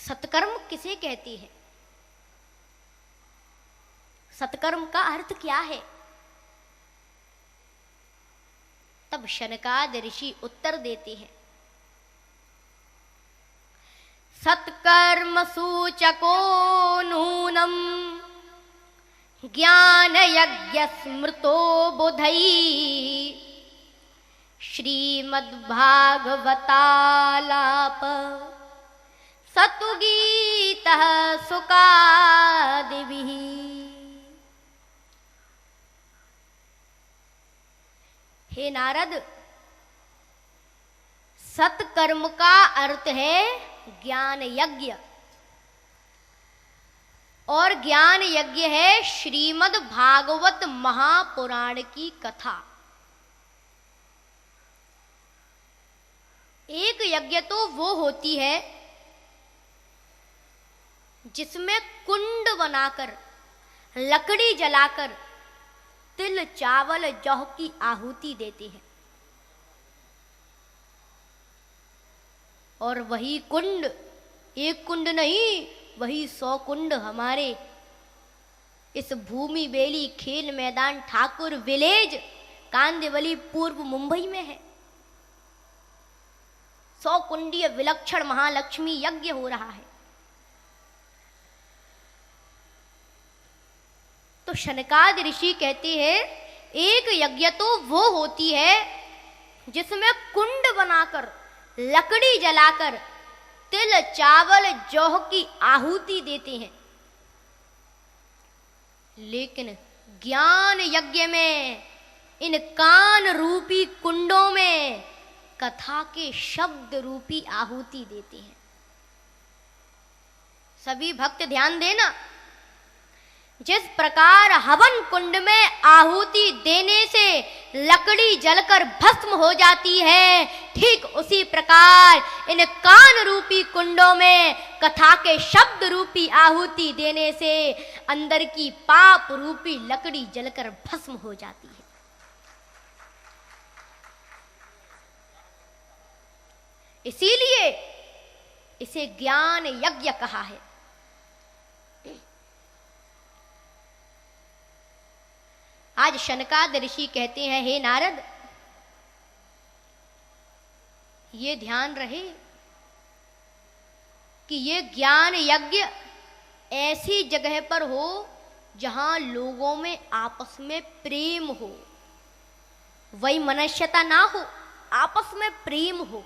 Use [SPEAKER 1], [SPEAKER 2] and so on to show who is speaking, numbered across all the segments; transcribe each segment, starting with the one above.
[SPEAKER 1] सत्कर्म किसे कहते हैं, सत्कर्म का अर्थ क्या है। तब शनकाद ऋषि उत्तर देते हैं, सत्कर्म सूचको नूनम ज्ञान यज्ञ स्मृतो बुधई श्रीमद्भागवतालाप सतुगीतः सुकादिभिः। हे नारद, सत्कर्म का अर्थ है ज्ञान यज्ञ, और ज्ञान यज्ञ है श्रीमद् भागवत महापुराण की कथा। एक यज्ञ तो वो होती है जिसमें कुंड बनाकर, लकड़ी जलाकर तिल चावल जौ की आहुति देते हैं, और वही कुंड, एक कुंड नहीं, वही 100 कुंड हमारे इस भूमि बेली खेल मैदान ठाकुर विलेज कांदिवली पूर्व मुंबई में है। 100 कुंडीय विलक्षण महालक्ष्मी यज्ञ हो रहा है। तो शनकाद ऋषि कहते हैं, एक यज्ञ तो वो होती है जिसमें कुंड बनाकर, लकड़ी जलाकर तिल चावल जौ की आहुति देते हैं, लेकिन ज्ञान यज्ञ में इन कान रूपी कुंडों में कथा के शब्द रूपी आहुति देते हैं। सभी भक्त ध्यान देना, जिस प्रकार हवन कुंड में आहुति देने से लकड़ी जलकर भस्म हो जाती है, ठीक उसी प्रकार इन कान रूपी कुंडों में कथा के शब्द रूपी आहुति देने से अंदर की पाप रूपी लकड़ी जलकर भस्म हो जाती है। इसीलिए इसे ज्ञान यज्ञ कहा है। आज शनकाद ऋषि कहते हैं, हे नारद, ये ध्यान रहे कि ये ज्ञान यज्ञ ऐसी जगह पर हो जहां लोगों में आपस में प्रेम हो, वही मनुष्यता ना हो, आपस में प्रेम हो।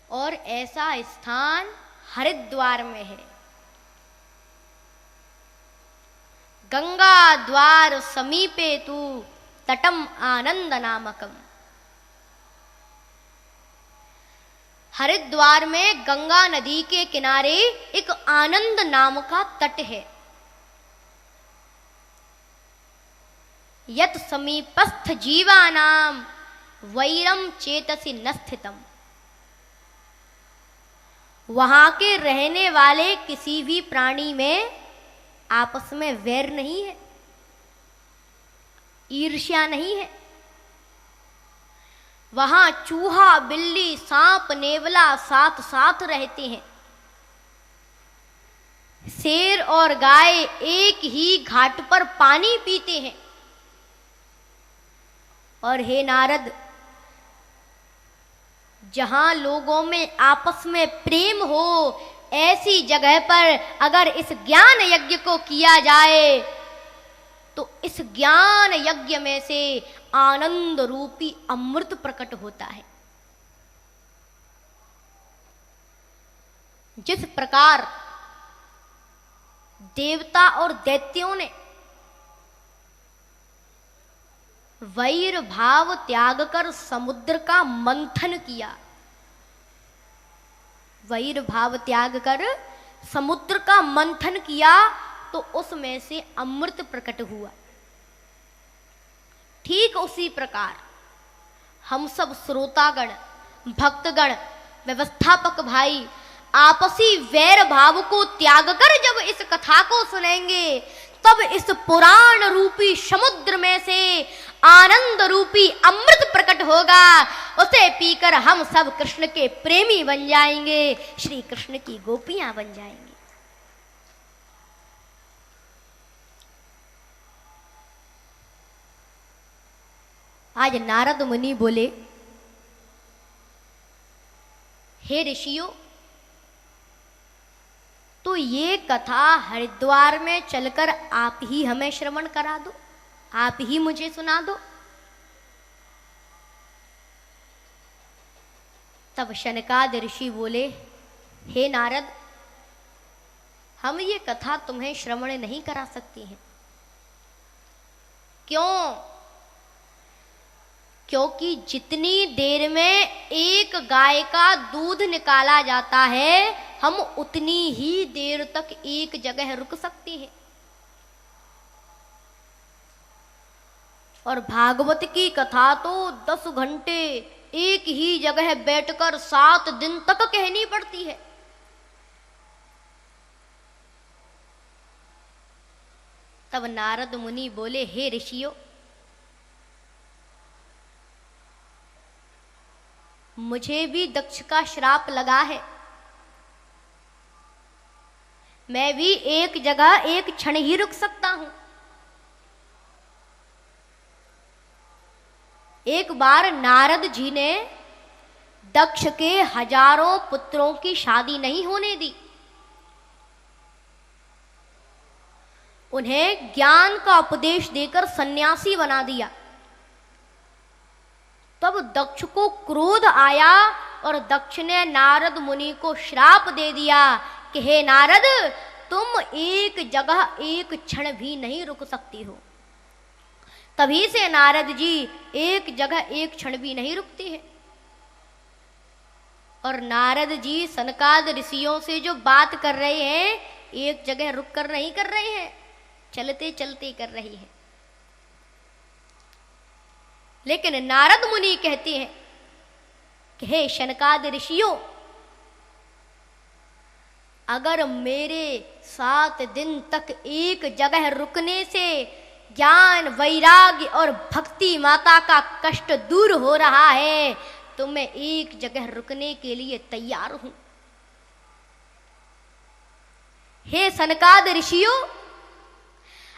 [SPEAKER 1] और ऐसा स्थान हरिद्वार में है, गंगा द्वार समीपे तू तटम आनंद नामकम। हरिद्वार में गंगा नदी के किनारे एक आनंद नाम का तट है। यत समीपस्थ जीवानाम वैरम चेतसि न स्थितम। वहां के रहने वाले किसी भी प्राणी में आपस में वैर नहीं है, ईर्ष्या नहीं है। वहां चूहा बिल्ली सांप नेवला साथ साथ रहते हैं। शेर और गाय एक ही घाट पर पानी पीते हैं। और हे नारद, जहां लोगों में आपस में प्रेम हो, ऐसी जगह पर अगर इस ज्ञान यज्ञ को किया जाए तो इस ज्ञान यज्ञ में से आनंद रूपी अमृत प्रकट होता है। जिस प्रकार देवता और दैत्यों ने वैर भाव त्याग कर समुद्र का मंथन किया, वैर भाव त्याग कर समुद्र का मंथन किया, तो उसमें से अमृत प्रकट हुआ। ठीक उसी प्रकार हम सब श्रोतागण, भक्तगण, व्यवस्थापक भाई आपसी वैर भाव को त्याग कर जब इस कथा को सुनेंगे, तब इस पुराण रूपी समुद्र में से आनंद रूपी अमृत प्रकट होगा, उसे पीकर हम सब कृष्ण के प्रेमी बन जाएंगे, श्री कृष्ण की गोपियां बन जाएंगे। आज नारद मुनि बोले, हे ऋषियों, तो ये कथा हरिद्वार में चलकर आप ही हमें श्रवण करा दो, आप ही मुझे सुना दो। तब शनकाद ऋषि बोले, हे नारद, हम ये कथा तुम्हें श्रवण नहीं करा सकती हैं। क्यों? क्योंकि जितनी देर में एक गाय का दूध निकाला जाता है, हम उतनी ही देर तक एक जगह रुक सकते हैं। और भागवत की कथा तो 10 घंटे एक ही जगह बैठकर 7 दिन तक कहनी पड़ती है। तब नारद मुनि बोले, हे ऋषियों, मुझे भी दक्ष का श्राप लगा है। मैं भी एक जगह एक क्षण ही रुक सकता हूं। एक बार नारद जी ने दक्ष के हजारों पुत्रों की शादी नहीं होने दी। उन्हें ज्ञान का उपदेश देकर सन्यासी बना दिया। तब दक्ष को क्रोध आया और दक्ष ने नारद मुनि को श्राप दे दिया कि हे नारद, तुम एक जगह एक क्षण भी नहीं रुक सकती हो। तभी से नारद जी एक जगह एक क्षण भी नहीं रुकते हैं। और नारद जी सनकाद ऋषियों से जो बात कर रहे हैं, एक जगह रुक कर नहीं कर रहे हैं, चलते चलते कर रही है। लेकिन नारद मुनि कहते हैं कि हे शनकाद ऋषियों, अगर मेरे 7 दिन तक एक जगह रुकने से ज्ञान, वैराग्य और भक्ति माता का कष्ट दूर हो रहा है, तो मैं एक जगह रुकने के लिए तैयार हूं। हे सनकाद ऋषियों,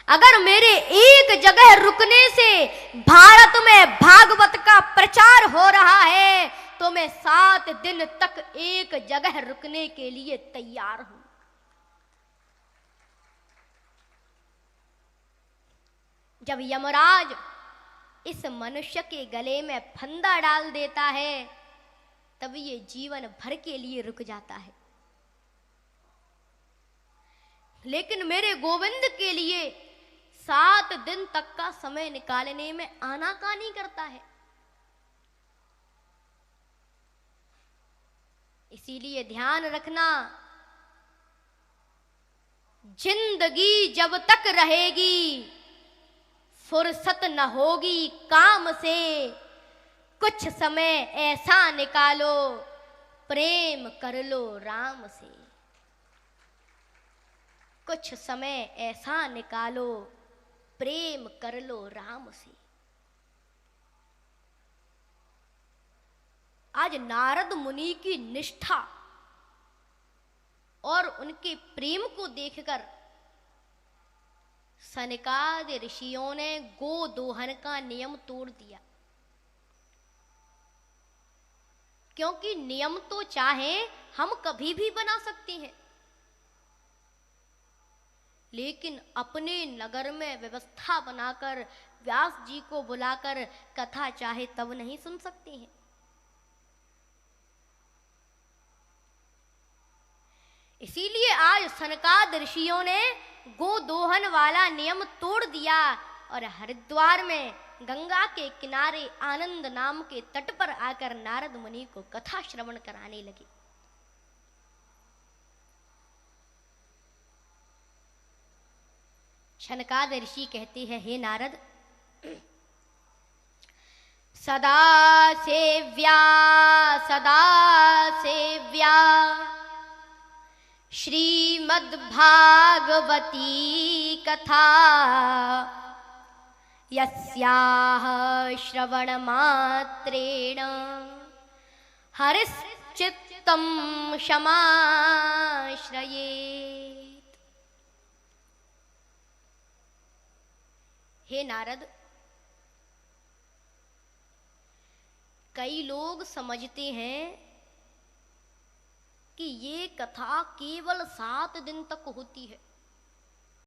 [SPEAKER 1] अगर मेरे एक जगह रुकने से भारत में भागवत का प्रचार हो रहा है, तो मैं 7 दिन तक एक जगह रुकने के लिए तैयार हूं। जब यमराज इस मनुष्य के गले में फंदा डाल देता है, तब ये जीवन भर के लिए रुक जाता है। लेकिन मेरे गोविंद के लिए 7 दिन तक का समय निकालने में आनाकानी करता है। इसीलिए ध्यान रखना, जिंदगी जब तक रहेगी फुर्सत न होगी काम से। कुछ समय ऐसा निकालो, प्रेम कर लो राम से। कुछ समय ऐसा निकालो, प्रेम कर लो राम से। आज नारद मुनि की निष्ठा और उनके प्रेम को देखकर सनकाद ऋषियों ने गो दोहन का नियम तोड़ दिया। क्योंकि नियम तो चाहे हम कभी भी बना सकते हैं, लेकिन अपने नगर में व्यवस्था बनाकर व्यास जी को बुलाकर कथा चाहे तब नहीं सुन सकते हैं। इसीलिए आज सनकाद ऋषियों ने गोदोहन वाला नियम तोड़ दिया और हरिद्वार में गंगा के किनारे आनंद नाम के तट पर आकर नारद मुनि को कथा श्रवण कराने लगे। शनकाद ऋषि कहते हैं, हे नारद, सदा सेव्या श्रीमद्भागवती कथा यस्याह श्रवण मात्रेण हरिश्चित्तं समाश्रयेत्। हे नारद, कई लोग समझते हैं कि ये कथा केवल 7 दिन तक होती है,